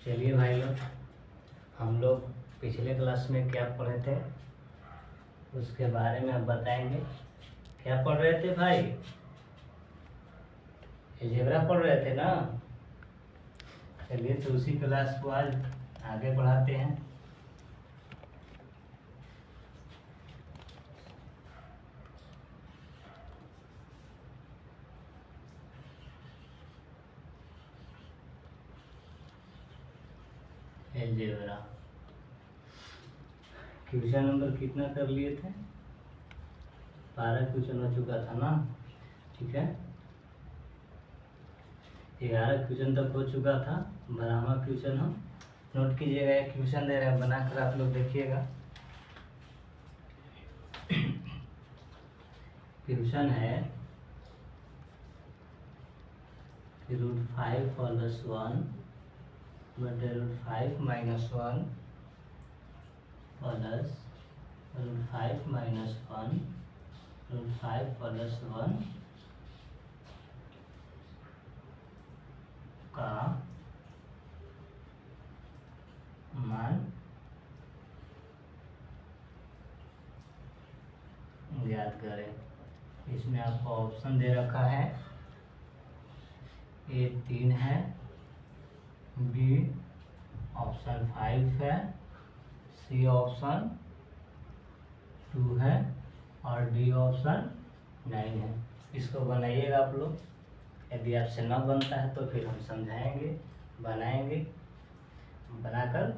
चलिए भाई लोग, हम लोग पिछले क्लास में क्या पढ़े थे उसके बारे में अब बताएंगे। क्या पढ़ रहे थे भाई? अलजेब्रा पढ़ रहे थे ना। चलिए तो उसी क्लास को आज आगे बढ़ाते हैं। अलजेब्रा क्वेश्चन नंबर कितना कर लिए थे? 12 क्वेश्चन हो चुका था ना। ठीक है, 11 क्वेश्चन तक हो चुका था। 12वां क्वेश्चन हम नोट कीजिएगा। एक क्वेश्चन दे रहे हैं, बनाकर आप लोग देखिएगा। क्वेश्चन है √5 प्लस 1 बटे √5 माइनस 1 प्लस √5 माइनस 1 √5 प्लस 1 का मान ज्ञात करें। इसमें आपको ऑप्शन दे रखा है, ए 3 है, बी ऑप्शन 5 है, सी ऑप्शन 2 है और डी ऑप्शन 9 है। इसको बनाइएगा आप लोग। यदि आपसे न बनता है तो फिर हम समझाएंगे, बनाएंगे। बनाकर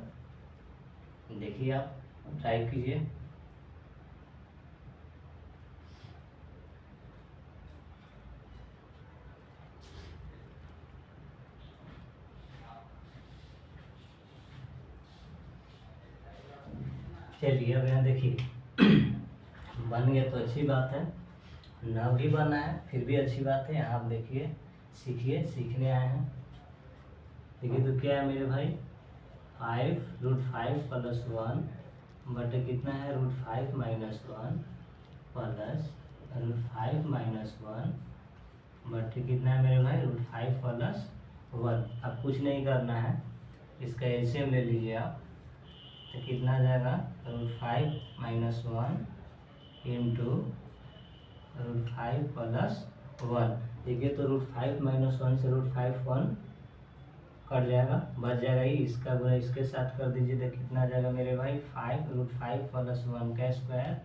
देखिए, आप ट्राई कीजिए। चलिए अब यहाँ देखिए, बन गया तो अच्छी बात है, न भी बना है फिर भी अच्छी बात है। यहाँ आप देखिए, सीखिए, सीखने आए हैं। देखिए तो क्या है मेरे भाई, 5 √5 प्लस 1 बटे कितना है √5 माइनस 1 प्लस √5 माइनस 1 बटे कितना है मेरे भाई √5 प्लस 1। अब कुछ नहीं करना है, इसका एलसीएम ले लीजिए आप। तो कितना आ जाएगा √5 माइनस 1 इंटू √5 प्लस 1। देखिए तो √5 माइनस 1 से √5 1 कट जाएगा, बच जाएगा ही। इसका गुणा इसके साथ कर दीजिए तो कितना आ जाएगा मेरे भाई 5 √5 प्लस 1 का स्क्वायर।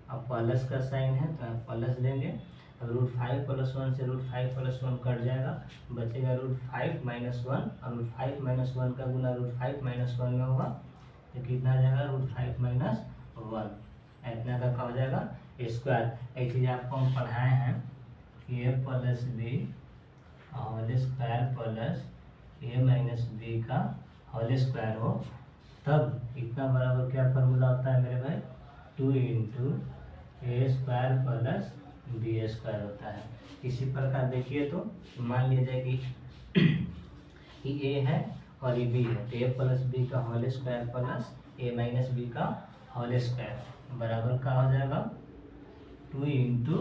अब प्लस का साइन है तो आप प्लस देंगे। अब √5 प्लस 1 से √5 प्लस 1 कट जाएगा, बचेगा √5 माइनस 1 और √5 माइनस 1 का गुना √5 माइनस 1 में होगा तो कितना आ जाएगा √5 माइनस 1। इतना का हो जाएगा स्क्वायर। एक चीज़ आपको हम पढ़ाए हैं कि a plus B whole square plus a minus b का होल स्क्वायर हो, तब इतना बराबर क्या फॉर्मूला होता है मेरे भाई 2 इंटू ए स्क्वायर प्लस बी स्क्वायर होता है। इसी प्रकार देखिए तो मान लिया जाए कि ए है और ये बी है, तो ए प्लस बी का होल स्क्वायर प्लस ए माइनस बी का होल स्क्वायर बराबर का हो जाएगा 2 इंटू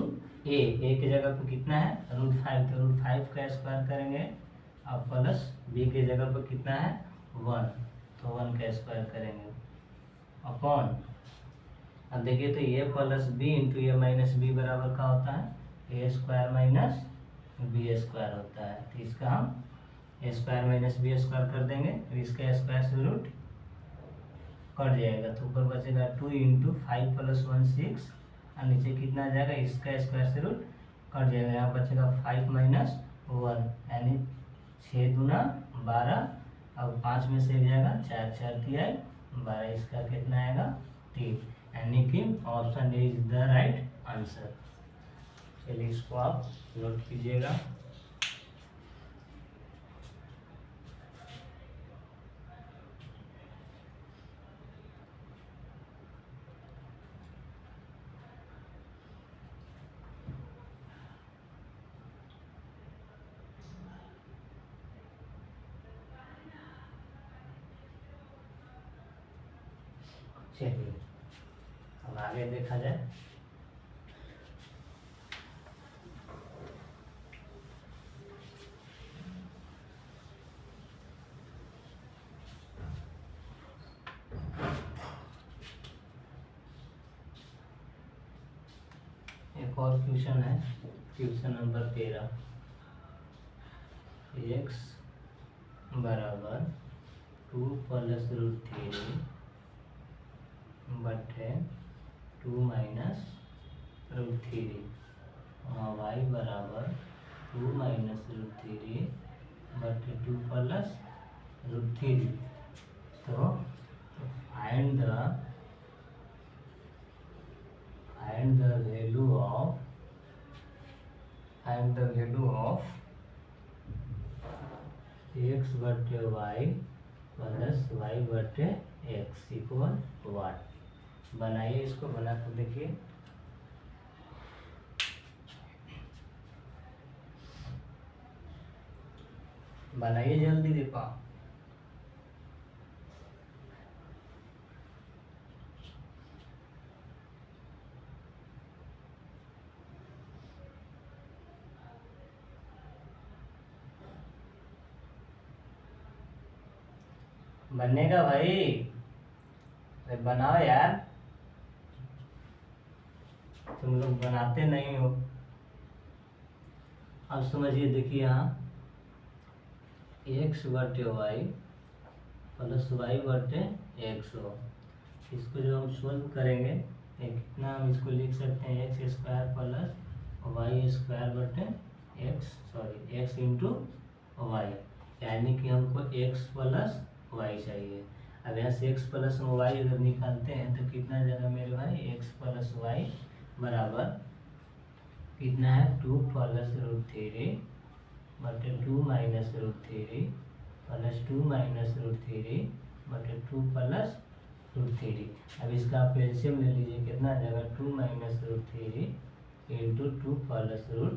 ए की जगह पर कितना है √5, तो √5 का स्क्वायर करेंगे और प्लस बी की जगह पर कितना है 1, तो 1 का स्क्वायर करेंगे अपॉन। अब देखिए तो A plus b into a minus B बराबर का होता है ए स्क्वायर माइनस बी स्क्वायर होता है। तो इसका हम ए स्क्वायर माइनस बी स्क्वायर कर देंगे, तो इसका स्क्वायर से रूट कट जाएगा तो ऊपर बचेगा 2 इंटू 5 प्लस 1 6 और नीचे कितना आ जाएगा, इसका स्क्वायर से रूट कट जाएगा। यहाँ बचेगा 5 माइनस 1 यानी 6 दूना 12। अब 5 में से एक जाएगा 4 4 तिया 12, इसका कितना आएगा 3, यानी कि option A is the right answer. चलिए इसको आप नोट कीजिएगा। चलिए अब आगे देखा जाए। एक और क्वेश्चन है, क्वेश्चन नंबर 13। x बराबर 2 प्लस रूट 3 बटे 2 माइनस रूट 3, y बराबर 2 माइनस रूट 3 बटे 2 प्लस रूट 3। तो find the value of x बटे y प्लस y बटे x इक्वल वाट। बनाइए इसको, बना कर देखिए। बनाइए जल्दी देखो। बनेगा भाई, अरे बनाओ यार, तुम लोग बनाते नहीं हो। अब समझिए, देखिए यहाँ x बटे वाई प्लस वाई बटे एक्स हो। इसको जो हम सोल्व करेंगे, कितना हम इसको लिख सकते हैं, x square plus y square बटे एक्स इंटू वाई, यानी कि हमको x प्लस वाई चाहिए। अब यहाँ से x प्लस वाई अगर निकालते हैं तो कितना जाएगा मेरे भाई, x प्लस वाई बराबर कितना है, 2 प्लस रूट 3 बटे 2 minus root 3 plus 2 minus root 3 बटे 2 प्लस रूट 3। अब इसका आप एलसीएम ले लीजिए, कितना आ जाएगा, 2 minus root 3 into 2 plus root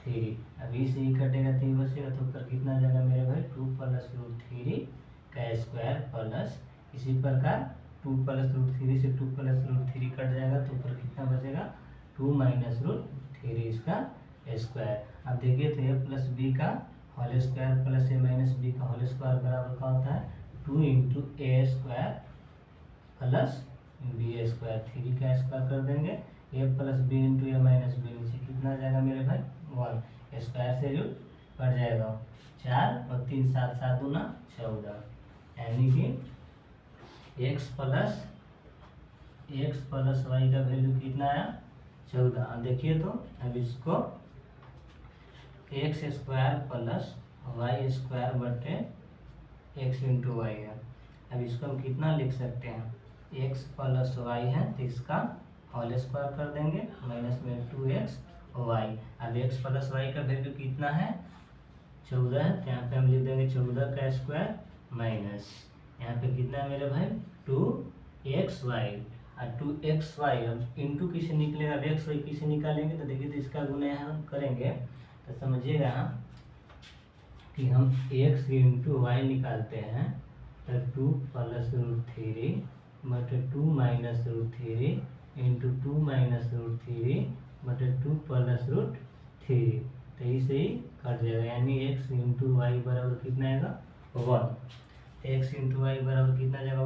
3। अब इसे ही कटेगा तो बचेगा, तो ऊपर कितना आ जाएगा मेरे भाई, 2 प्लस रूट 3 का स्क्वायर प्लस इसी प्रकार 2 प्लस रूट 3 से 2 प्लस रूट 3 कट जाएगा, तो ऊपर कितना बचेगा, 2 माइनस रूट 3 इसका स्क्वायर। अब देखिए तो a प्लस बी का होल स्क्वायर प्लस ए माइनस बी का होल स्क्वायर बराबर क्या होता है, 2 इंटू ए स्क्वायर प्लस बी स्क्वायर। 3 का स्क्वायर कर देंगे, ए plus b into a minus B, नीचे कितना जाएगा मेरे भाई, 1, स्क्वायर से रूट कट जाएगा, 4 और 3 7 7 दूना 14, यानी कि x प्लस वाई का वैल्यू कितना आया, 14। अब देखिए तो अब इसको x square plus y square बटे एक्स इंटू वाई है। अब इसको हम कितना लिख सकते हैं, एक्स प्लस वाई है तो इसका होल स्क्वायर कर देंगे, माइनस में 2x वाई। अब एक्स प्लस वाई का वैल्यू कितना है, 14 है, तो यहाँ पे हम लिख देंगे 14 का स्क्वायर माइनस यहाँ पे कितना है मेरे भाई, 2xy। और 2xy अब इंटू किसे निकलेगा, अब एक्स वाई किसे निकालेंगे, तो देखिए तो इसका गुना यहाँ हम करेंगे तो समझिएगा कि हम x इंटू वाई निकालते हैं तो 2 प्लस रूट 3 बटे 2 minus root 3 into 2 minus root 3 बटे 2 प्लस रूट 3, तो इसे ही कट जाएगा, यानी x इंटू वाई बराबर कितना आएगा, 1। x इंटू वाई बराबर कितना जाएगा,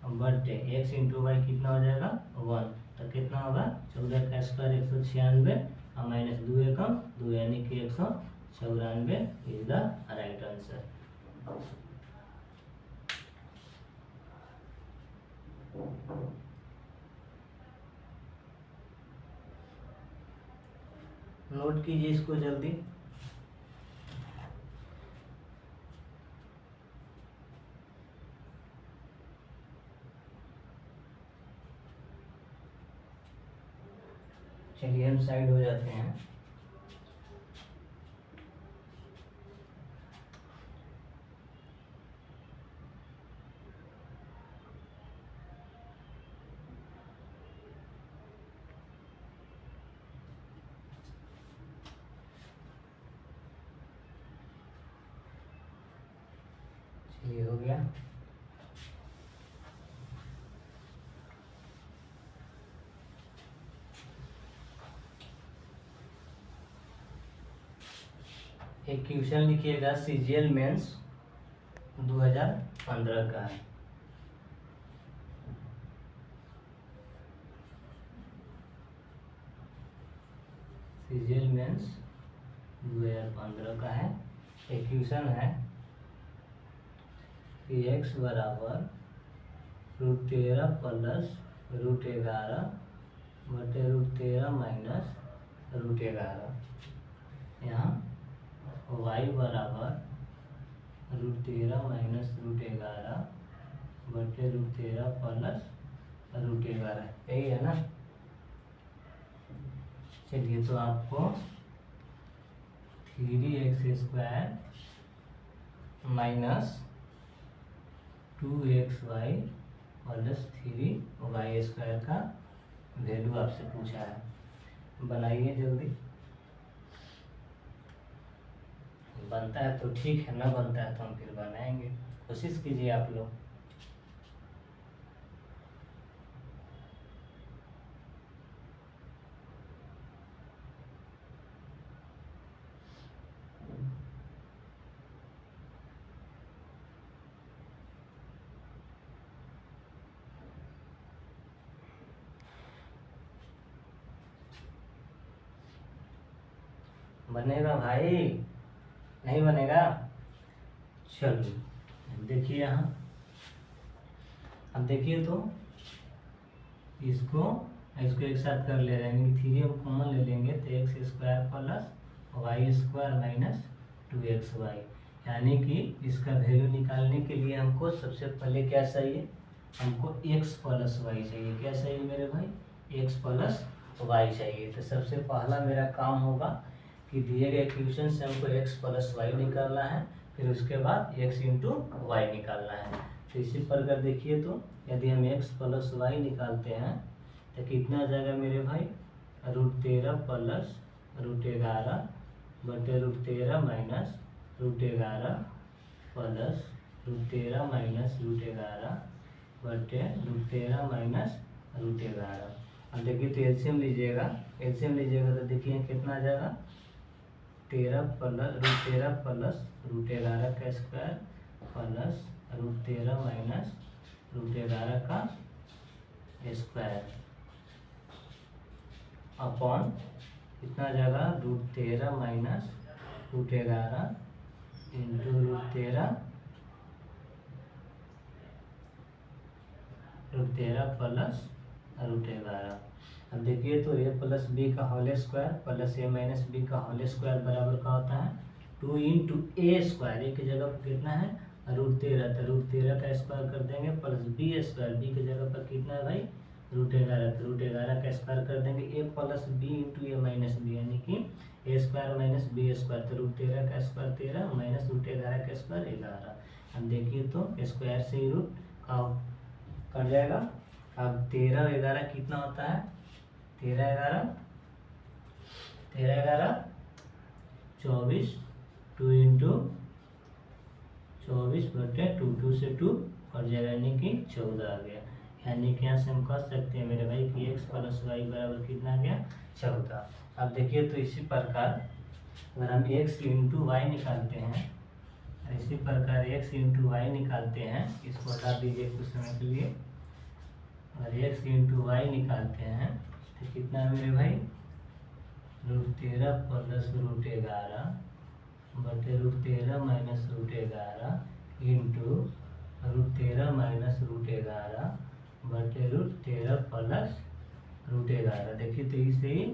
1 बटे x इंटू वाई कितना हो जाएगा, 1। तो कितना होगा, 14 का स्क्वायर 196 और माइनस 2 एकम 2, यानी कि 194 is the right answer. Note कीजिए इसको जल्दी। चलिए हम साइड हो जाते हैं। चलिए हो गया। एक क्वेश्चन लिखिएगा, सीजीएल मेंस 2015 का है। सीजीएल मीन्स 2015 का है। इक्वेशन है कि x बराबर √13 प्लस √11 बटे √13 माइनस √11। यहाँ y बराबर √13 माइनस √11 बटे √13 प्लस √11, यही है ना। चलिए तो आपको 3x² minus 2xy plus 3y² का वैल्यू आपसे पूछा है। बनाइए जल्दी, बनता है तो ठीक है, ना बनता है तो हम फिर बनाएंगे। कोशिश कीजिए आप लोग। बनेगा भाई, नहीं बनेगा? चलो देखिए यहाँ, अब देखिए तो इसको एक साथ कर ले रहे हैं, यानी कि 3 हम कॉमन ले लेंगे तो x² plus y² minus 2xy, यानी कि इसका वैल्यू निकालने के लिए हमको सबसे पहले क्या चाहिए, हमको x प्लस y चाहिए। क्या चाहिए मेरे भाई? x प्लस y चाहिए। तो सबसे पहला मेरा काम होगा कि दिए गए इक्वेशन से हमको x प्लस y निकालना है, फिर उसके बाद x इंटू वाई निकालना है। तो इसी प्रकार देखिए तो यदि हम x प्लस y निकालते हैं तो कितना आ जाएगा मेरे भाई? √13 प्लस √11 बटे √13 माइनस √11 प्लस √13 माइनस √11 बटे √13 माइनस √11। अब देखिए तो एलसीएम लीजिएगा, एलसीएम लीजिएगा तो देखिए कितना आ जाएगा? 13 प्लस √11 का स्क्वायर प्लस √13 माइनस √11 का स्क्वायर अपॉन कितना आ जाएगा? √13 माइनस √11 इंटू √13 प्लस √11। अब देखिए तो a प्लस बी का whole square plus a minus b का होल स्क्वायर बराबर का होता है 2 इंटू a स्क्वायर। एक जगह पर कितना है? √13, तो √13 का स्क्वायर कर देंगे प्लस b स्क्वायर, b की जगह पर कितना है भाई? √11, तो √11 का स्क्वायर कर देंगे a plus b into a minus b, यानी कि a² माइनस b स्क्वायर। तो √13 का स्क्वायर 13 माइनस √11 का स्क्वायर 11। अब देखिए तो स्क्वायर से ही रूट का कट जाएगा। अब 13 11 कितना होता है? 13 11 24, 2 इंटू 24 बटे 2 से 2 कट जाएगा, यानी कि 14 आ गया। यानी कि यहाँ से हम कह सकते हैं मेरे भाई कि x प्लस वाई बराबर कितना आ गया? 14। अब देखिए तो इसी प्रकार अगर हम x इंटू वाई निकालते हैं, इसी प्रकार x इंटू वाई निकालते हैं, इसको हटा दीजिए कुछ समय के लिए। और x इंटू वाई निकालते हैं तो कितना है मेरे भाई? √13 प्लस √11 बटे √13 माइनस √11 इंटू √13 माइनस √11 बटे √13 प्लस √11। देखिए तो इसे ही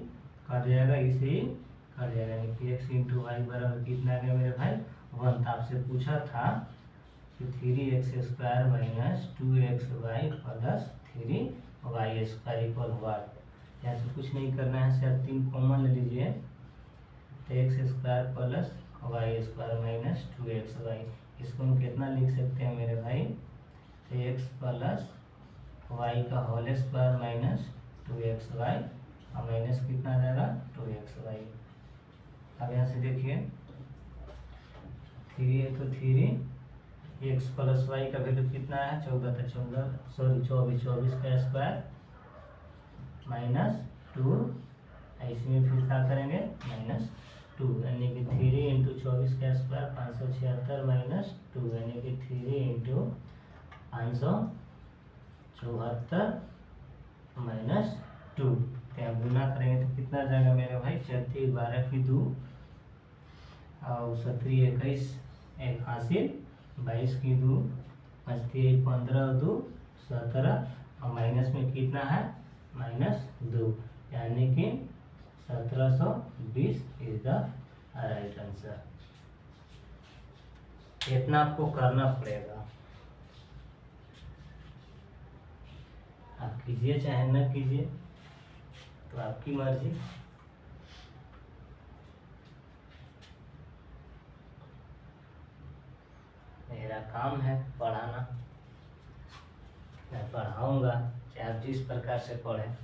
कट जाएगा, इसे ही कट जाएगा, यानी कि x इंटू वाई बराबर कितना आ गया मेरे भाई? 1। आपसे पूछा था कि 3x² minus 2xy plus 3y² equal what. यहाँ से कुछ नहीं करना है, सिर्फ 3 कॉमन ले लीजिए तो x² plus y² minus 2xy। इसको हम कितना लिख सकते हैं मेरे भाई? तो x प्लस y का होल स्क्वायर माइनस 2xy और माइनस कितना आ जाएगा? 2xy। अब यहाँ से देखिए 3 है तो 3 x प्लस वाई का वैल्यू कितना है? 14 था, 24 का स्क्वायर माइनस 2, इसमें फिर क्या करेंगे? माइनस 2, यानी कि 3 इंटू 24 का स्क्वायर 576 माइनस 2, यानी कि 3 इंटू 574 माइनस 2। सकते हैं। गुना करेंगे तो कितना जाएगा मेरे भाई, 4 12 की 2 और 7 21 एक हासिल 22 की 2 5 15 2 17 और माइनस में कितना है -2 यानी कि 1720 इज द राइट आंसर। इतना आपको करना पड़ेगा, आप कीजिए चाहे न कीजिए तो आपकी मर्जी। मेरा काम है पढ़ाना, मैं पढ़ाऊंगा चाहे आप जिस प्रकार से पढ़ें।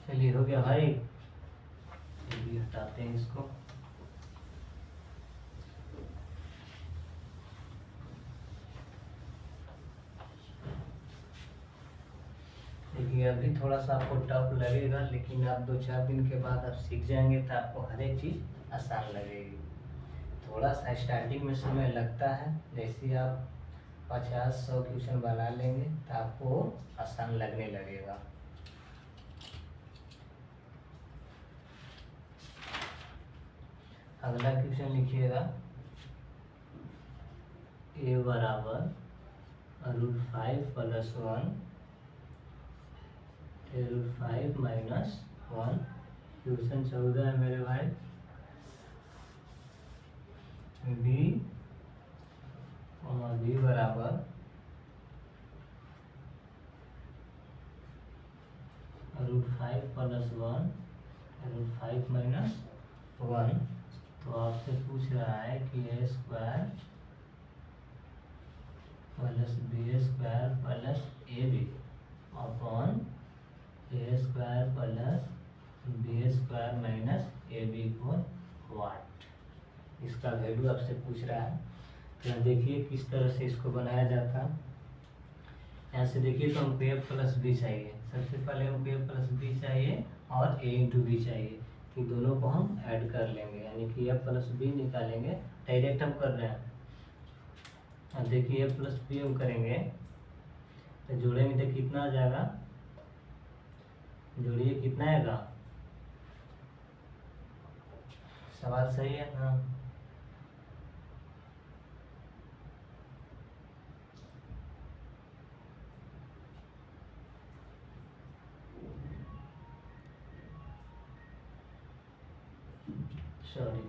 चलिए हो गया भाई, चलिए हटाते हैं इसको। देखिए अभी थोड़ा सा आपको टफ लगेगा, लेकिन आप 2-4 दिन के बाद आप सीख जाएंगे तो आपको हर एक चीज़ आसान लगेगी। थोड़ा सा स्टार्टिंग में समय लगता है, जैसे आप 50-100 क्वेश्चन बना लेंगे तो आपको आसान लगने लगेगा। अगला क्वेश्चन लिखिएगा, a बराबर √5 + 1 √5 - 1। क्वेश्चन 14 है मेरे भाई। b बराबर √5 + 1 √5 - 1। तो आपसे पूछ रहा है कि a² + b² + ab upon a² + b² - ab को वाट, इसका वैल्यू आपसे पूछ रहा है। तो यहाँ देखिए किस तरह से इसको बनाया जाता है। यहाँ से देखिए तो हमको a + b चाहिए, सबसे पहले हमको a + b चाहिए और a × b चाहिए, तो दोनों को हम ऐड कर लेंगे, यानी कि a + b निकालेंगे, डायरेक्ट हम कर रहे हैं। अब देखिए a + b हम करेंगे तो जोड़ेंगे तो कितना आ जाएगा, जोड़िए कितना आएगा, सवाल सही है ना। सॉरी,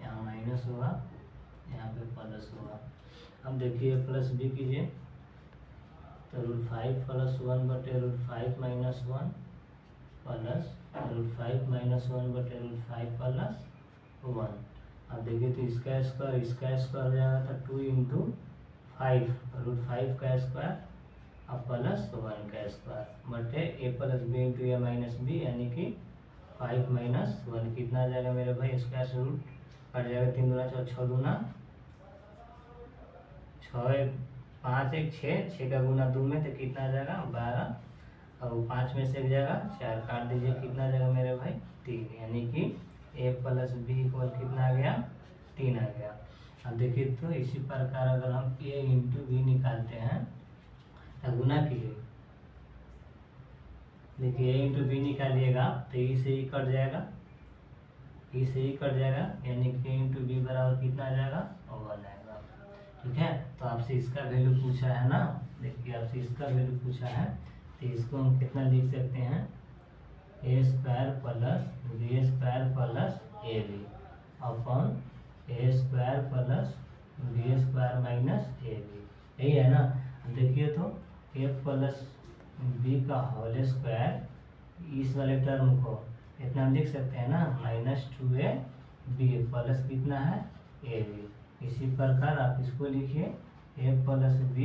यहाँ माइनस होगा, यहाँ पे प्लस होगा। अब देखिए + b कीजिए तो √5 + 1 बटे √5 - 1 प्लस √5 - 1 बटे √5 + 1। अब देखिए तो इसका स्क्वायर हो जाएगा तो 2 × 5 √5 का स्क्वायर अब प्लस 1 का स्क्वायर बटे a + b × a - b, यानी कि 5 - 1 कितना आ जाएगा मेरे भाई, स्क्वायर से रूट कट जाएगा, 3 दूना 4 6 दूना 6 5 1 6 6 का गुना 2 में तो कितना आ जाएगा 12 और 5 में से एक जाएगा 4 काट दीजिए, कितना आ जाएगा मेरे भाई 3, यानी कि a + b = कितना आ गया 3 आ गया। अब देखिए तो इसी प्रकार अगर हम a × b निकालते हैं तो गुना कीजिए, देखिए a × b निकालिएगा तो e से e कट जाएगा, e से e कट जाएगा, यानी कि a × b बराबर कितना आ जाएगा 1 आएगा। ठीक है, तो आपसे इसका वैल्यू पूछा है ना, देखिए आपसे इसका वैल्यू पूछा है तो इसको हम कितना लिख सकते हैं, a² + b² + ab upon a² + b² - ab, यही है ना। देखिए तो a + b का होल स्क्वायर, इस वाले टर्म को इतना हम लिख सकते हैं ना -2ab प्लस कितना है ab। इसी प्रकार आप इसको लिखिए a + b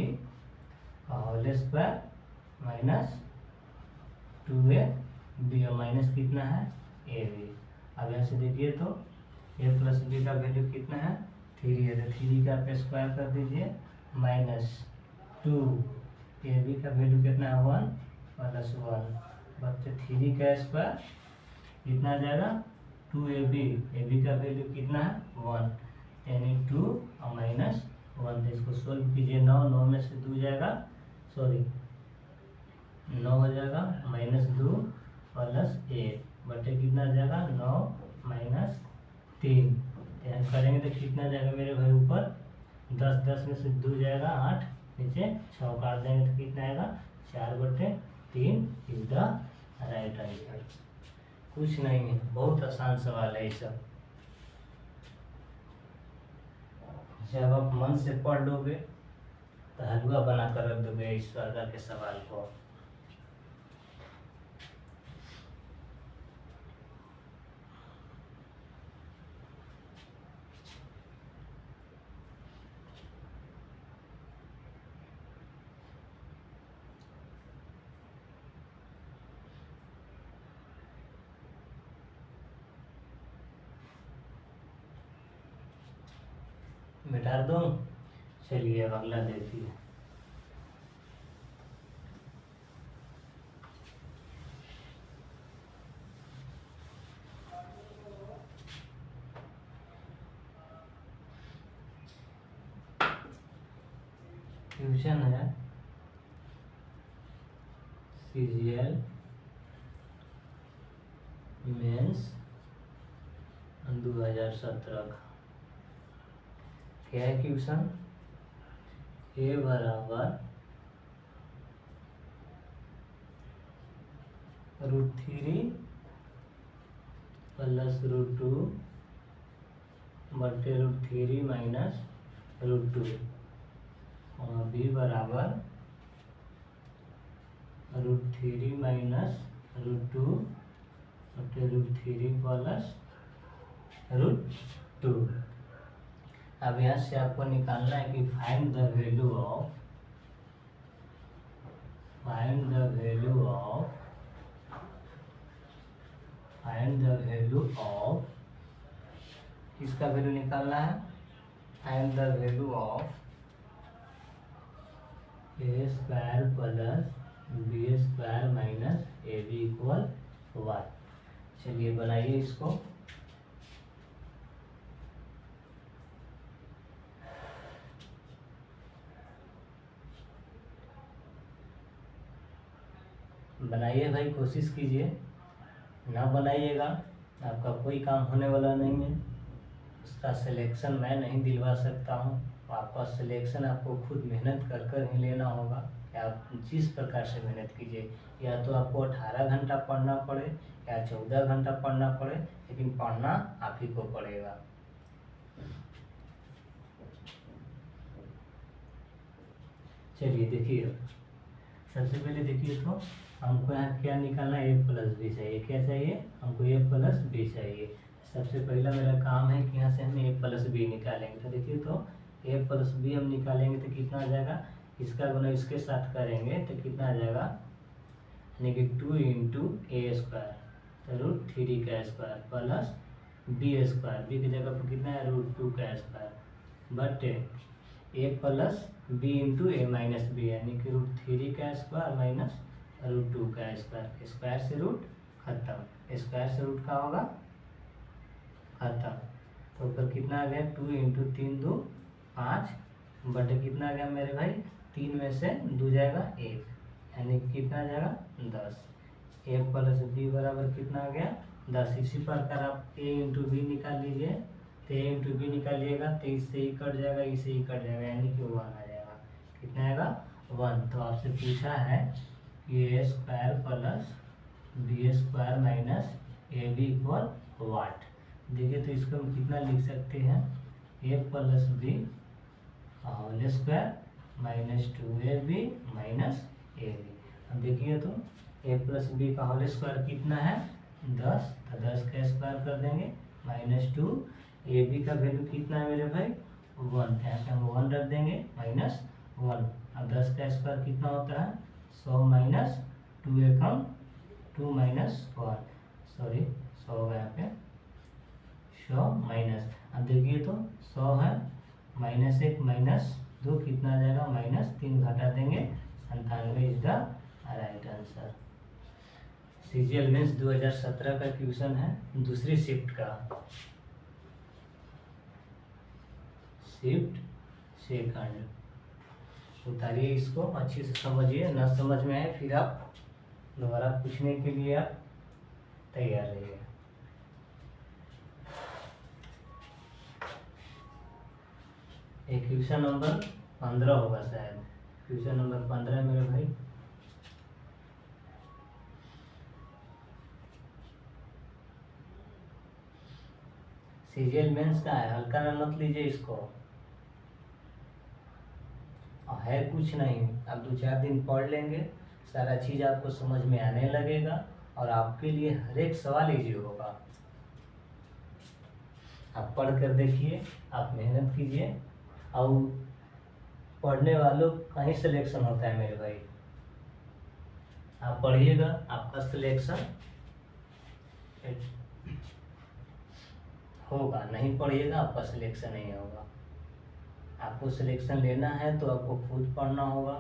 का होल स्क्वायर -2ab बी और माइनस कितना है ए बी। अब यहाँ से देखिए तो ए प्लस बी का वैल्यू कितना है 3 है, तो 3 का आप स्क्वायर कर दीजिए माइनस 2 ए बी का वैल्यू कितना है 1 प्लस 1 बच्चे 3 का स्क्वायर कितना आ जाएगा 2ab का वैल्यू कितना है 1 यानी 2 और माइनस 1। तो इसको सोल्व कीजिए 9 में से 2 जाएगा, सॉरी 9 हो जाएगा माइनस 2 प्लस 1 बटे कितना आ जाएगा 9 माइनस 3। यहाँ करेंगे तो कितना जाएगा मेरे भाई ऊपर 10 में से 2 जाएगा 8, नीचे 6 काट देंगे तो कितना आएगा 4/3 इज द राइट आंसर। कुछ नहीं है, बहुत आसान सवाल है ये सब। जब आप मन से पढ़ लोगे तो हलवा बना कर रख दोगे इस प्रकार के सवाल को। मिटा दो। चलिए अब अगला देखिए। ट्यूशन है CGL मेंस 2017 का। क्या है क्वेश्चन ए बराबर √3 प्लस √2 बटे √3 माइनस √2 और बी बराबर √3 माइनस √2 बटे √3 प्लस √2। अब यहाँ से आपको निकालना है कि फाइंड द वैल्यू ऑफ किसका वैल्यू निकालना है find the value of a square plus B square minus A B equal 1। चलिए बनाइए इसको। बनाइए भाई, कोशिश कीजिए, ना बनाइएगा आपका कोई काम होने वाला नहीं है। उसका सिलेक्शन मैं नहीं दिलवा सकता हूँ, आपका सिलेक्शन आपको खुद मेहनत कर कर ही लेना होगा। या आप जिस प्रकार से मेहनत कीजिए, या तो आपको 18 घंटा पढ़ना पड़े या 14 घंटा पढ़ना पड़े, लेकिन पढ़ना आप ही को पड़ेगा। चलिए देखिए, सबसे पहले देखिए तो हमको यहाँ क्या निकालना है ए प्लस बी चाहिए। क्या चाहिए हमको ए प्लस बी चाहिए। सबसे पहला मेरा काम है कि यहाँ से हम ए प्लस बी निकालेंगे। तो देखिए तो ए प्लस बी हम निकालेंगे तो कितना आ जाएगा, इसका गुना इसके साथ करेंगे तो कितना आ जाएगा, यानी कि 2 इंटू ए स्क्वायर तो √3 का square plus B square, b की जगह पर कितना है √2 का स्क्वायर बटे a plus b into a minus b, यानी कि √3 का स्क्वायर माइनस √2 का स्क्वायर। स्क्वायर से रूट खत्म, स्क्वायर से रूट का होगा खत्म। तो ऊपर कितना आ गया 2 इंटू 3 2 5 बटे कितना आ गया मेरे भाई 3 में से 2 जाएगा 1, यानी कितना आ जाएगा 10। ए प्लस बी बराबर कितना आ गया 10। इसी प्रकार आप ए इंटू बी निकाल लीजिए, तो ए इंटू बी निकालिएगा तो इससे ही कट जाएगा, इससे ही कट जाएगा, यानी कि 1 आ जाएगा। कितना आएगा 1। तो आपसे पूछा है कि A square plus B square minus A B equal what. देखिए तो इसको हम कितना लिख सकते हैं, A plus B whole square minus 2ab minus A B. अब देखिए तो ए प्लस बी का होल स्क्वायर कितना है 10, तो 10 का स्क्वायर कर देंगे माइनस 2, ए बी का वैल्यू कितना है मेरे भाई 1, यहाँ पे हम 1 रख देंगे माइनस 1। अब 10 का स्क्वायर कितना होता है 100 माइनस 2 एकम 2 माइनस 1, सॉरी 100 होगा यहाँ पे, 100 माइनस, अब देखिए तो 100 है, -1 -2 कितना आ जाएगा, -3 घटा देंगे, 97 is the right answer. CGL mains 2017 का क्वेश्चन है, दूसरी शिफ्ट का, शिफ्ट सेकंड। उतारिए इसको, अच्छे से समझिए, ना समझ में आए फिर आप दोबारा पूछने के लिए आप तैयार रहिए। एक क्वेश्चन नंबर 15 होगा शायद, क्वेश्चन नंबर 15 मेरे भाई। सीजीएल मेंस का है, हल्का में मत लीजिए इसको, है कुछ नहीं, आप 2-4 दिन पढ़ लेंगे, सारा चीज़ आपको समझ में आने लगेगा और आपके लिए हर एक सवाल इजी होगा। आप पढ़ कर देखिए, आप मेहनत कीजिए, और पढ़ने वालों का ही सिलेक्शन होता है मेरे भाई। आप पढ़िएगा, आपका सिलेक्शन होगा, नहीं पढ़िएगा आपका सिलेक्शन नहीं होगा। आपको सिलेक्शन लेना है तो आपको खुद पढ़ना होगा।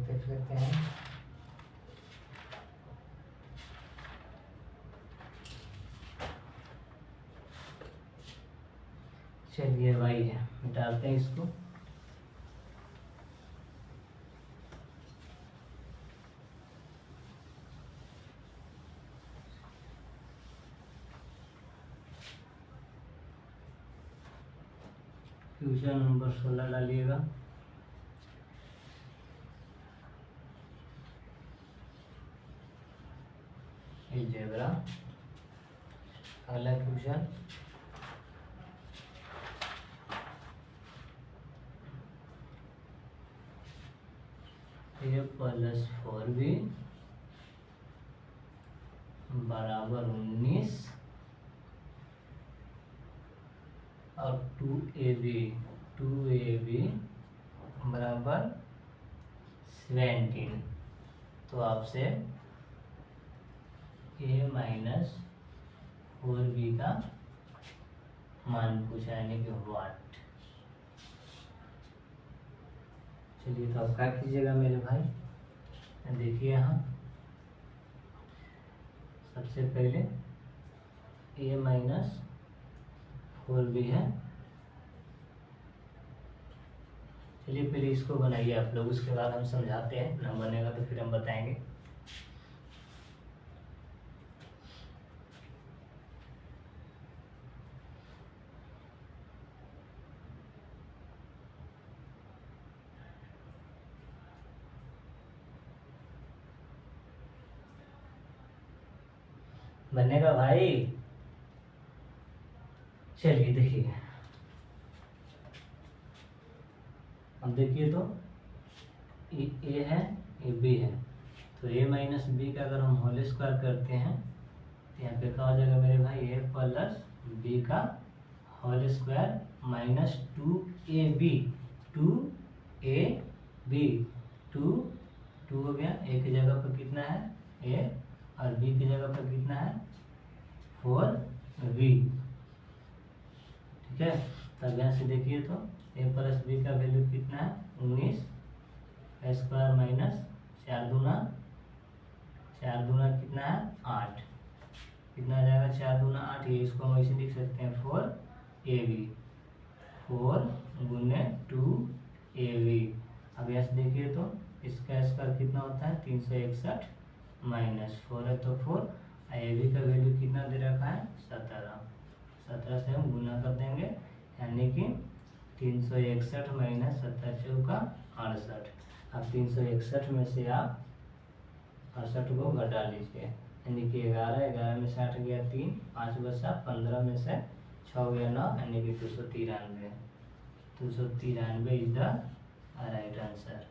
देख लेते हैं, चलिए भाई डालते हैं इसको। क्वेश्चन नंबर 16 डालिएगा। अलजेब्रा, अगला क्वेश्चन, a+4b बराबर 19 और 2ab बराबर 17। तो आपसे a-4b का मान पूछा, यानी कि वाट। चलिए तो आप क्या कीजिएगा मेरे भाई, देखिए यहाँ सबसे पहले a-4b है। चलिए पहले इसको बनाइए आप लोग, उसके बाद हम समझाते हैं, ना बनेगा तो फिर हम बताएंगे। बनेगा भाई, चलिए देखिए, अब देखिए तो ए है, ये बी है, तो a माइनस बी का अगर हम होल स्क्वायर करते हैं तो यहाँ पे क्या हो जाएगा मेरे भाई, a प्लस बी का होल स्क्वायर माइनस 2ab, 2 हो गया, a की जगह पर कितना है a और b की जगह पर कितना है 4b, ठीक है। तब यहाँ से देखिए तो a प्लस बी का वैल्यू कितना है 19 स्क्वायर माइनस 4 दूना कितना है 8, कितना आ जाएगा 4 दूना 8, ये इसको हम ऐसे लिख सकते हैं 4ab, 4 गुने 2ab। अब यहाँ से देखिए तो इसका स्क्वायर कितना होता है 361 माइनस 4 है तो 4, ab का वैल्यू कितना दे रखा है 17 से हम गुना कर देंगे, यानी कि 361 माइनस 17 चौका 68। अब 361 में से आप 68 को घटा लीजिए, यानी कि 11 में से 8 गया 3, 5 बचा 15 में से 6 गया 9, यानी कि 293 is the right answer.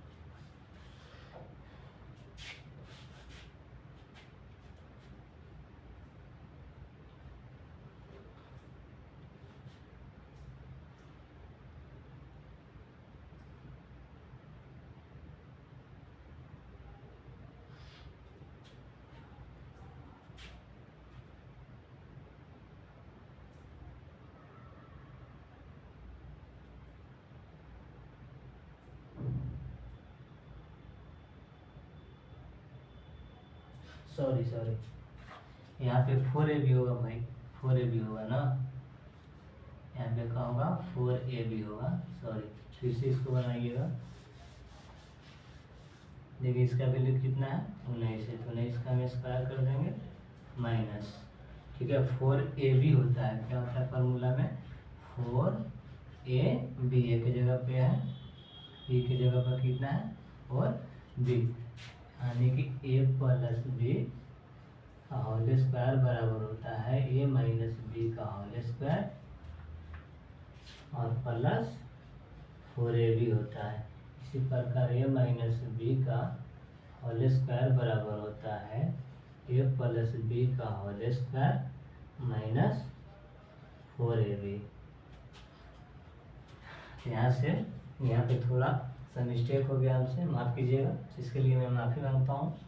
Sorry यहाँ पे 4ab होगा भाई, 4ab होगा ना, यहाँ पे क्या होगा 4ab होगा, सॉरी। फिर से इसको बनाइएगा। देखिए इसका वैल्यू कितना है 19 है, तो 19 का हम स्क्वायर कर देंगे माइनस, ठीक है। 4ab होता है, क्या होता है फार्मूला में 4ab, ए की जगह पे है, बी की जगह पर कितना है 4b, यानी कि a प्लस बी का होल स्क्वायर बराबर होता है a माइनस बी का होल स्क्वायर और प्लस 4ab होता है। इसी प्रकार a माइनस बी का होल स्क्वायर बराबर होता है a प्लस बी का होल स्क्वायर माइनस 4ab। यहाँ से यहाँ पे थोड़ा सा मिस्टेक हो गया हमसे, माफ़ कीजिएगा, इसके लिए मैं माफ़ी मांगता हूँ।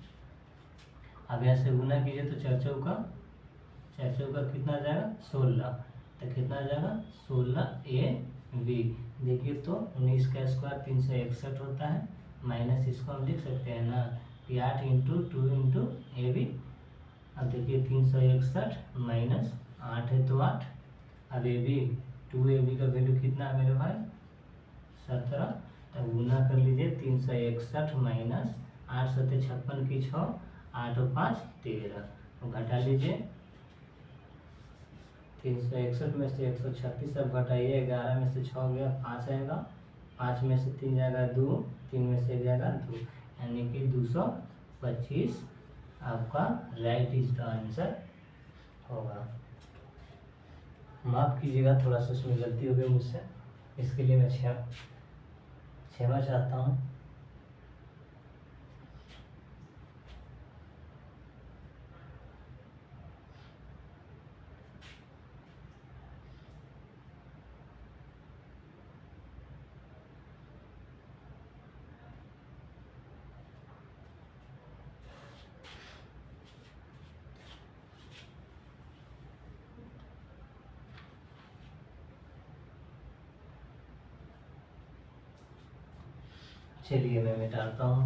अब यहाँ से गुना कीजिए तो चार चौका कितना आ जाएगा 16, तो कितना आ जाएगा 16ab। देखिए तो 19 का स्क्वायर 361 होता है, माइनस इसको हम लिख सकते हैं ना कि 8 इंटू 2 इंटू ab। अब देखिए 361 माइनस 8 है तो 8, अब ab 2ab का वैल्यू कितना है मेरे भाई 17, तब गुना कर लीजिए 361 माइनस 8 सत्ते 56 की 6, 8 और 5 13, तो घटा लीजिए 361 में से 136 अब घटाइए, 11 में से 6 गया 5 आएगा, 5 में से 3 जाएगा 2, 3 में से 1 जाएगा 2, यानी कि 225 आपका राइट इज द आंसर होगा। माफ़ कीजिएगा, थोड़ा सा उसमें गलती हो गई मुझसे, इसके लिए मैं क्षमा चाहता हूँ। चलिए मैं मिटाता हूँ।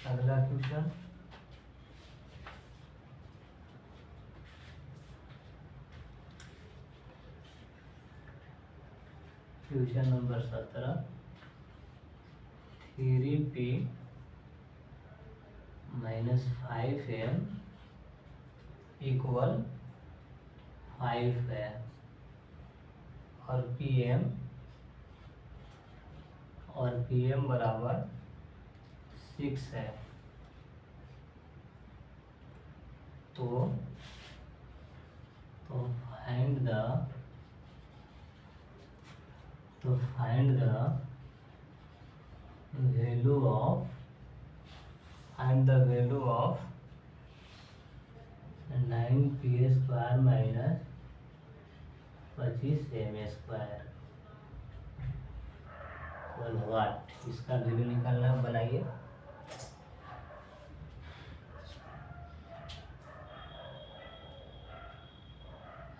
अगला question, question number 17, 3p minus 5m equal 5 है और pm बराबर 6 है, तो find the value of 9p square minus 25m²। वाट इसका वैल्यू निकालना है, बनाइए।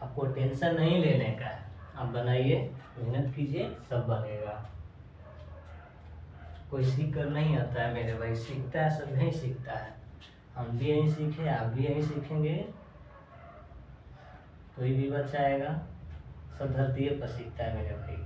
आपको टेंशन नहीं लेने का है, आप बनाइए, मेहनत कीजिए, सब बनेगा। कोई सीख कर नहीं आता है मेरे भाई, सीखता है सब यहीं सीखता है, हम भी यहीं सीखे, आप भी यहीं सीखेंगे। कोई भी बच्चा आएगा सब धरती पर सीखता है मेरे भाई।